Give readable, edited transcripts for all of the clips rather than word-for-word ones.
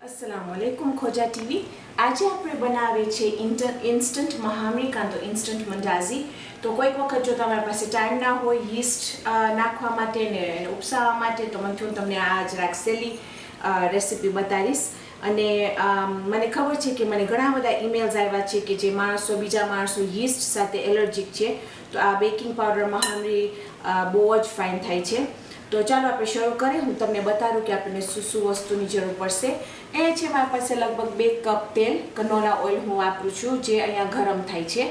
अस्सलामुअलैकुम खोजा टीवी। आज આપણે બનાવે છે ઇન્સ્ટન્ટ મહામરી કાં તો ઇન્સ્ટન્ટ મંજાઝી। તો કોઈક વખત જો તમારી પાસે ટાઈમ ના હોય યીસ્ટ નાખવા માટે ને ઉપસાવવા માટે તો હું તમને આ જરાક સહેલી રેસીપી બતાવીશ। અને મને ખબર છે કે મને ઘણા બધા ઈમેલ્સ આવ્યા છે કે જે બીજા માણસો યીસ્ટ સાથે એલર્જીક છે, તો આ બેકિંગ પાવડર મહામરી બહુ જ ફાઇન થાય છે। तो चलो आप शुरू करें। हूँ तमने बता दूँ कि आपने शू वस्तु की जरूर पड़े। ए छे मारी पास लगभग 2 कप तेल कनोला ऑइल हूँ वापरू छूँ, जे अहींया गरम थाय छे।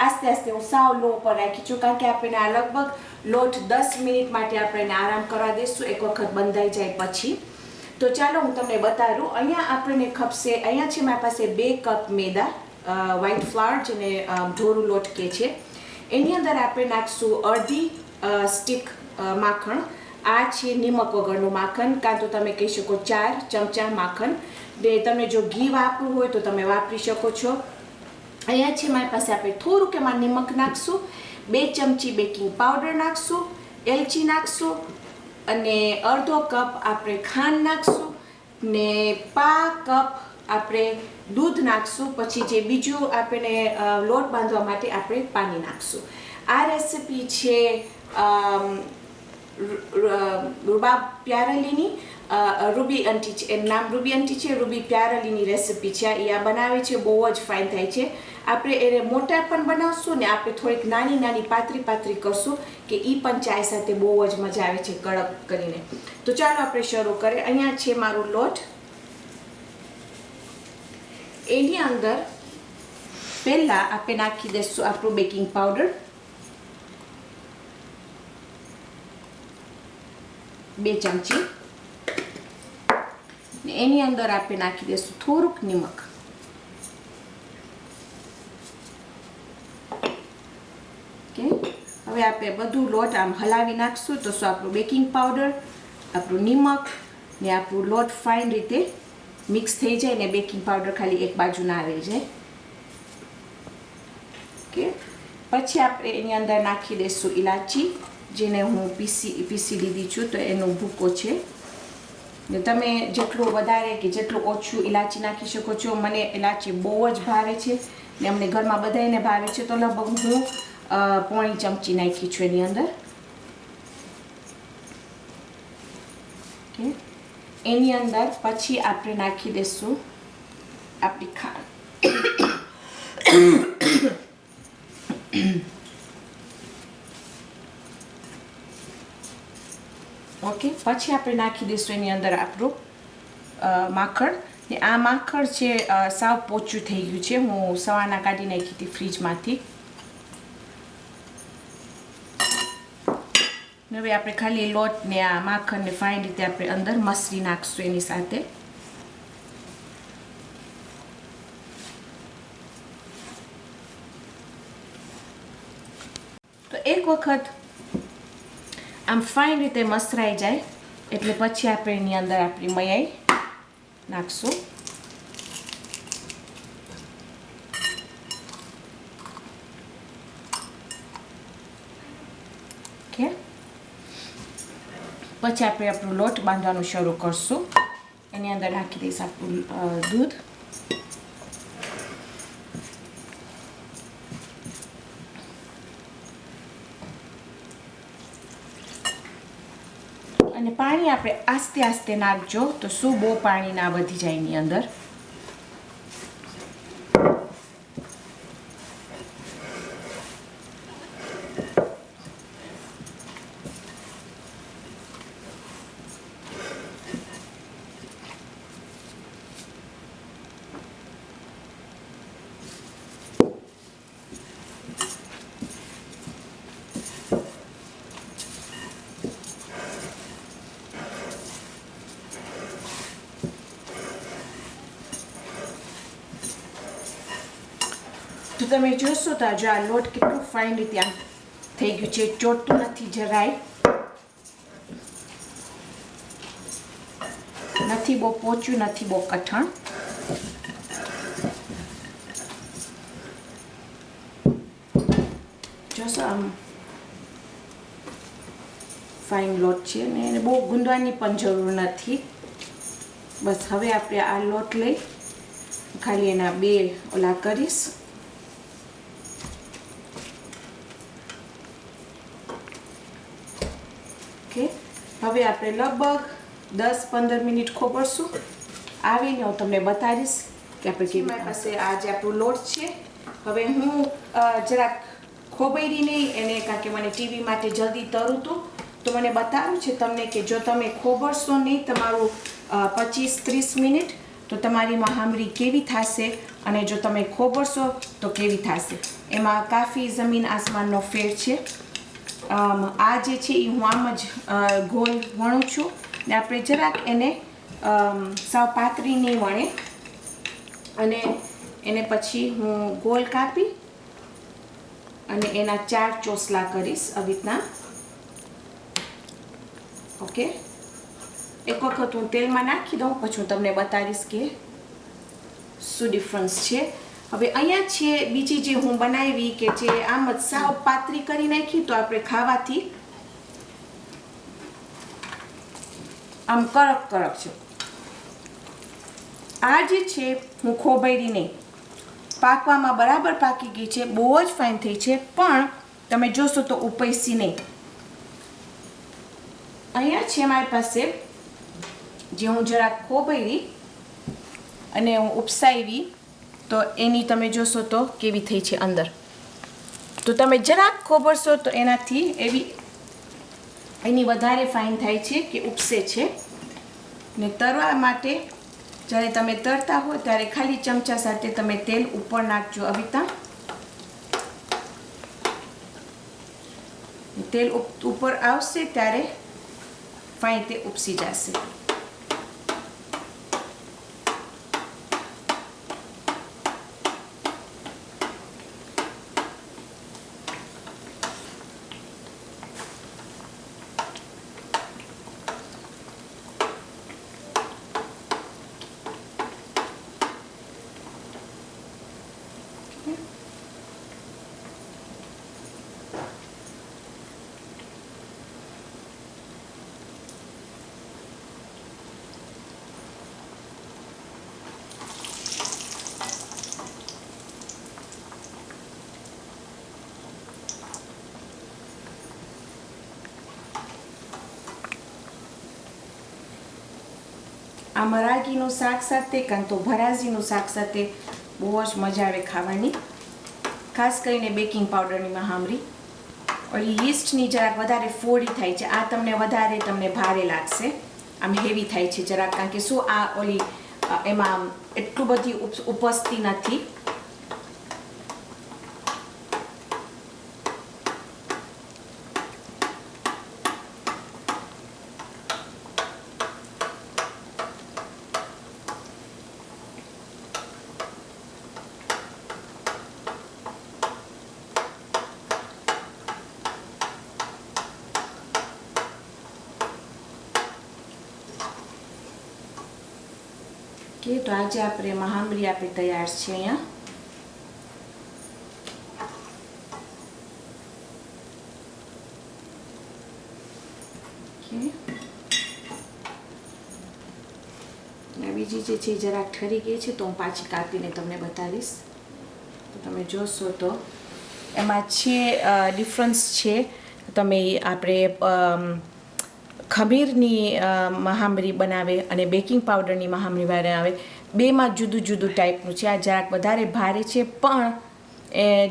आस्ते आस्ते हूँ साव लो पर राखी छूँ, कारण के आपणे आ लगभग लोट 10 मिनिट माटे आपणे आराम करवा देशुं, एक वखत बंधाई जाए पछी। तो चलो हूँ तमने बता दूँ। अहींया आपणे खपशे, अहींया छे मारी पासे 2 कप मैदा व्हाइट फ्लावर, जेने ढोरू लोट के छे। एनी अंदर आपणे नाखशुं अर्धी स्टिक माखण। आ छे निमक वगरनुं माखण, कां तो तमे कही शको 4 चमचा माखण। तमे जो घी वापरવું હોય તો તમે વાપરી શકો છો। અહીંયા છે મારી પાસે આપણે થોડુંક એમાં નિમક નાખશું, 2 ચમચી બેકિંગ પાવડર નાખશું, એલચી નાખશું અને અડધો કપ આપણે ખાંડ નાખશું ને પા કપ આપણે દૂધ નાખશું। પછી જે બીજું આપણે લોટ બાંધવા માટે આપણે પાણી નાખશું। આ રેસીપી છે રૂબા પ્યારલીની, રૂબી આંટી છે, એનું નામ રૂબી આંટી છે। રૂબી પ્યારલીની રેસીપી છે એ આ બનાવે છે, બહુ જ ફાઇન થાય છે। આપણે એને મોટા પણ બનાવશું ને આપણે થોડીક નાની નાની પાતળી પાતળી કરશું કે એ પણ ચાય સાથે બહુ જ મજા આવે છે કડક કરીને। તો ચાલો આપણે શરૂ કરીએ। અહીંયા છે મારું લોટ। એની અંદર પહેલા આપણે નાખી દઈશું આપણું બેકિંગ પાવડર 2 ચમચી। એની અંદર આપણે નાખી દઈશું થોડુંક નિમક। ઓકે, હવે આપણે બધું લોટ આમ હલાવી નાખશું તો શું આપણું બેકિંગ પાવડર, આપણું નિમક ને આપણું લોટ ફાઇન રીતે મિક્સ થઈ જાય ને બેકિંગ પાવડર ખાલી એક બાજુ ના રહી જાય। ઓકે, પછી આપણે એની અંદર નાખી દઈશું ઇલાચી, જેને હું પીસી લીધી છું, તો એનો ભૂકો છે। ને તમે જેટલું વધારે કે જેટલું ઓછું ઇલાચી નાખી શકો છો। મને ઇલાચી બહુ જ ભાવે છે ને અમને ઘરમાં બધાને ભાવે છે, તો લગભગ હું 1.5 ચમચી નાખી છું એની અંદર। ઓકે, એની અંદર પછી આપણે નાખી દઈશું આપણી ખાંડ। ઓકે, પછી આપણે નાખી દઈશું એની અંદર આપણું માખણ। ને આ માખણ છે સાવ પોચું થઈ ગયું છે, હું સવારના કાઢી નાખી હતી ફ્રીજમાંથી। હવે આપણે ખાલી લોટ ને આ માખણને ફાઇન રીતે આપણે અંદર મસરી નાખશું એની સાથે। તો એક વખત આમ ફાઇન રીતે મસરાઈ જાય એટલે પછી આપણે એની અંદર આપણી મયાઈ નાખશું। ઓકે, પછી આપણે આપણું લોટ બાંધવાનું શરૂ કરશું। એની અંદર નાખી દઈશ આપણું દૂધ। અને પાણી આપણે આસ્તે આસ્તે નાખજો, તો શું બહુ પાણી ના વધી જાય એની અંદર। તો તમે જોશો તો જો આ લોટ કેટલું ફાઇન રીતે આમ થઈ ગયું છે, ચોટતું નથી જરાય, નથી બહુ પોચું, નથી બહુ કઠણ। જોશો આમ ફાઇન લોટ છે ને એને બહુ ગુંદવાની પણ જરૂર નથી। બસ હવે આપણે આ લોટ લઈ ખાલી એના 2 ઓલા કરીશ. ઓકે, હવે આપણે લગભગ 10-15 મિનિટ ખોબરશું. આવીને હું તમને બતાવીશ કે આપણે કેવી. મારી પાસે આ જે આપણો લોટ છે, હવે હું જરાક ખોબરી નહીં એને, કારણ કે મને ટીવી માટે જલ્દી તરું હતું, તો મને બતાવ્યું છે તમને કે જો તમે ખોબરશો નહીં તમારું 25-30 મિનિટ તો તમારી મહામરી કેવી થશે, અને જો તમે ખોબરશો તો કેવી થશે. એમાં કાફી જમીન આસમાનનો ફેર છે. આ જે છે એ હું આમ જ ગોળ વણું છું, ને આપણે જરાક એને સાવ પાતળી નહીં વણે, અને એને પછી હું ગોળ કાપી અને એના 4 ચોસલા કરીશ આવી રીતના. ઓકે, એક વખત હું તેલમાં નાખી દઉં, પછી હું તમને બતાવીશ કે શું ડિફરન્સ છે. હવે અહીંયા છે બીજી જે હું બનાવી કે જે આમ જ સાવ પાતળી કરી નાખી, તો આપણે ખાવાથી આમ કડક કડક છે. આ જે છે હું ખોબરી નહીં, પાકવામાં બરાબર પાકી ગઈ છે, બહુ જ ફાઇન થઈ છે, પણ તમે જોશો તો ઉપૈસી નહીં. અહીંયા છે મારી પાસે જે હું જરાક ખોબરી અને હું ઉપસાવી, તો એની તમે જોશો તો કેવી થઈ છે અંદર. તો તમે જરાક ખોબરશો તો એનાથી એની વધારે ફાઇન થાય છે કે ઉપસે છે. ને તરવા માટે જ્યારે તમે તરતા હો ત્યારે ખાલી ચમચા સાથે તમે તેલ ઉપર નાખજો. આવી રીતના તેલ ઉપર આવશે ત્યારે ફાઇન તે ઉપસી જશે. આ મરાગીનું શાક સાથે કાં તો ભરાજીનું શાક સાથે બહુ જ મજા આવે ખાવાની. ખાસ કરીને બેકિંગ પાવડરની મહામરી ઓલી યીસ્ટની જરાક વધારે ફોડી થાય છે. આ તમને ભારે લાગશે, આમ હેવી થાય છે જરાક, કારણ કે શું આ ઓલી એમાં એટલું બધી ઉપસતી નથી. કે તો આજે આપણે મહામરી આપણી તૈયાર છે. અહીંયા બીજી જે છે જરાક ઠરી ગઈ છે, તો હું પાછી કાપીને તમને બતાવીશ. તો તમે જોશો તો એમાં છે ડિફરન્સ છે. તમે આપણે ખમીરની મહામરી બનાવે અને બેકિંગ પાવડરની મહામરી બનાવે, બેમાં જુદું જુદું ટાઈપનું છે. આ જરાક વધારે ભારે છે, પણ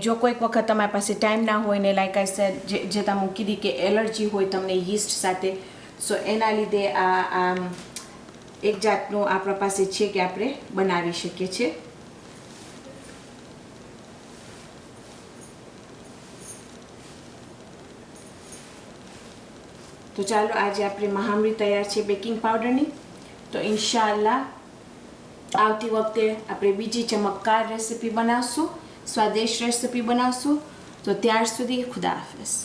જો કોઈક વખત તમારી પાસે ટાઈમ ના હોય ને લાઈક આઈ સેડ જે તમે કીધી કે એલર્જી હોય તમને યીસ્ટ સાથે, સો એના લીધે આ એક જાતનું આપણા પાસે છે કે આપણે બનાવી શકીએ છીએ. તો ચાલો આજે આપણી મહામરી તૈયાર છે બેકિંગ પાવડરની. તો ઇન્શાઅલ્લાહ આવતી વખતે આપણે બીજી ચમકદાર રેસીપી બનાવશું, સ્વાદિષ્ટ રેસીપી બનાવશું. તો ત્યાર સુધી ખુદા હાફિઝ.